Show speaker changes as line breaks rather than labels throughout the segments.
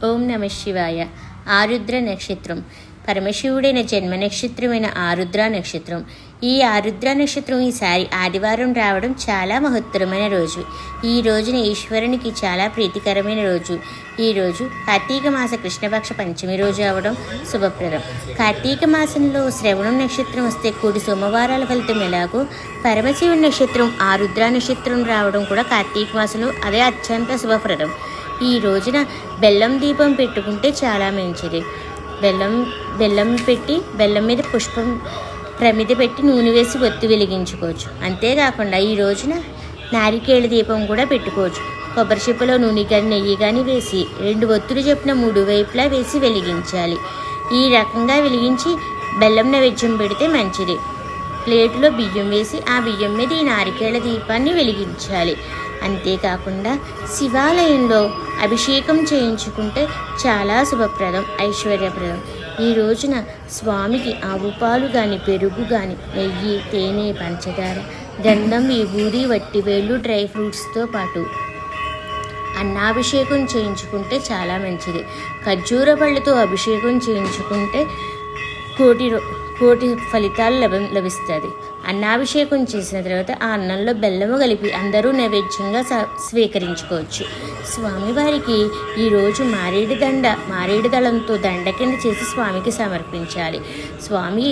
ఓం నమ శివాయ. ఆరుద్ర నక్షత్రం పరమశివుడైన జన్మ నక్షత్రమైన ఆరుద్ర నక్షత్రం. ఈ ఆరుద్ర నక్షత్రం ఈసారి ఆదివారం రావడం చాలా మహత్తరమైన రోజు. ఈ రోజున ఈశ్వరునికి చాలా ప్రీతికరమైన రోజు. ఈ రోజు కార్తీక మాస కృష్ణపక్ష పంచమి రోజు అవడం శుభప్రదం. కార్తీక మాసంలో శ్రవణం నక్షత్రం వస్తే కూడి సోమవారాల ఫలితం ఎలాగో పరమశివుని నక్షత్రం ఆరుద్ర నక్షత్రం రావడం కూడా కార్తీక మాసంలో అదే అత్యంత శుభప్రదం. ఈ రోజున బెల్లం దీపం పెట్టుకుంటే చాలా మంచిది. బెల్లం పెట్టి బెల్లం మీద పుష్పం ప్రమిద పెట్టి నూనె వేసి ఒత్తి వెలిగించుకోవచ్చు. అంతేకాకుండా ఈ రోజున నారికేళ దీపం కూడా పెట్టుకోవచ్చు. కొబ్బరి చిప్పలో నూనె కానీ నెయ్యి కానీ వేసి 2 ఒత్తులు చొప్పున 3 వైపులా వేసి వెలిగించాలి. ఈ రకంగా వెలిగించి బెల్లం నైవేద్యం పెడితే మంచిది. ప్లేటులో బియ్యం వేసి ఆ బియ్యం మీద ఈ నారికేళ దీపాన్ని వెలిగించాలి. అంతేకాకుండా శివాలయంలో అభిషేకం చేయించుకుంటే చాలా శుభప్రదం, ఐశ్వర్యప్రదం. ఈ రోజున స్వామికి ఆవు పాలు కానీ పెరుగు కానీ నెయ్యి తేనె పంచదార గంధం విభూది వట్టివేళ్ళు డ్రై ఫ్రూట్స్తో పాటు అన్నాభిషేకం చేయించుకుంటే చాలా మంచిది. ఖర్జూర పళ్ళతో అభిషేకం చేయించుకుంటే కోటి ఫలితాలు లభిస్తుంది. అన్నాభిషేకం చేసిన తర్వాత ఆ అన్నంలో బెల్లము కలిపి అందరూ నైవేద్యంగా స్వీకరించుకోవచ్చు. స్వామివారికి ఈరోజు మారేడు దళంతో దండ కింద చేసి స్వామికి సమర్పించాలి. స్వామి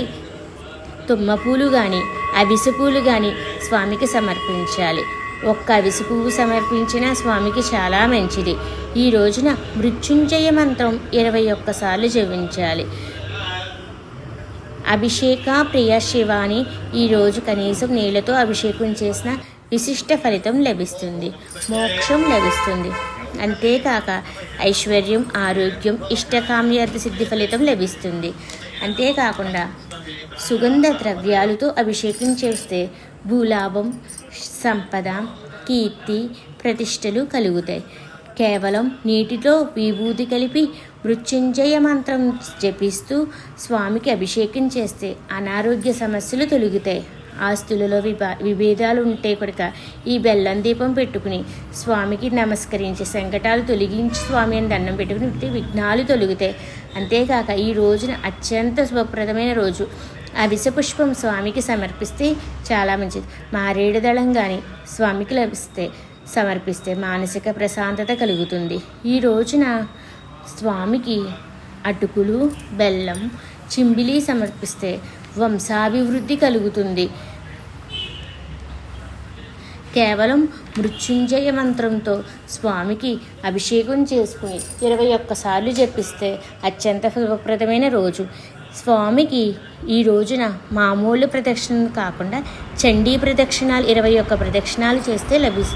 తుమ్మ పూలు కానీ అవిసె పూలు కానీ స్వామికి సమర్పించాలి. ఒక్క అవిసె పువ్వు సమర్పించిన స్వామికి చాలా మంచిది. ఈ రోజున మృత్యుంజయ మంత్రం 21 సార్లు జపించాలి. అభిషేక ప్రియ శివాని ఈరోజు కనీసం నీళ్లతో అభిషేకం చేసిన విశిష్ట ఫలితం లభిస్తుంది, మోక్షం లభిస్తుంది. అంతేకాక ఐశ్వర్యం ఆరోగ్యం ఇష్టకామ్యార్థ సిద్ధి ఫలితం లభిస్తుంది. అంతేకాకుండా సుగంధ ద్రవ్యాలతో అభిషేకం చేస్తే భూలాభం సంపద కీర్తి ప్రతిష్టలు కలుగుతాయి. కేవలం నీటిలో విభూది కలిపి మృత్యుంజయ మంత్రం జపిస్తూ స్వామికి అభిషేకం చేస్తే అనారోగ్య సమస్యలు తొలగుతాయి. ఆస్తులలో విభేదాలు ఉంటే కనుక ఈ బెల్లం దీపం పెట్టుకుని స్వామికి నమస్కరించి సంకటాలు తొలగించి స్వామి అని దండం పెట్టుకుని విఘ్నాలు తొలగుతాయి. అంతేకాక ఈ రోజున అత్యంత శుభప్రదమైన రోజు. అవిసె పుష్పం స్వామికి సమర్పిస్తే చాలా మంచిది. మారేడు దళం కానీ స్వామికి సమర్పిస్తే మానసిక ప్రశాంతత కలుగుతుంది. ఈ రోజున స్వామికి అటుకులు బెల్లం చింబిలి సమర్పిస్తే వంశాభివృద్ధి కలుగుతుంది. కేవలం మృత్యుంజయ మంత్రంతో స్వామికి అభిషేకం చేసుకుని 21 సార్లు జపిస్తే అత్యంత శుభప్రదమైన రోజు. స్వామికి ఈ రోజున మామూలు ప్రదక్షిణలు కాకుండా చండీ ప్రదక్షిణాలు 21 ప్రదక్షిణాలు చేస్తే లభిస్తుంది.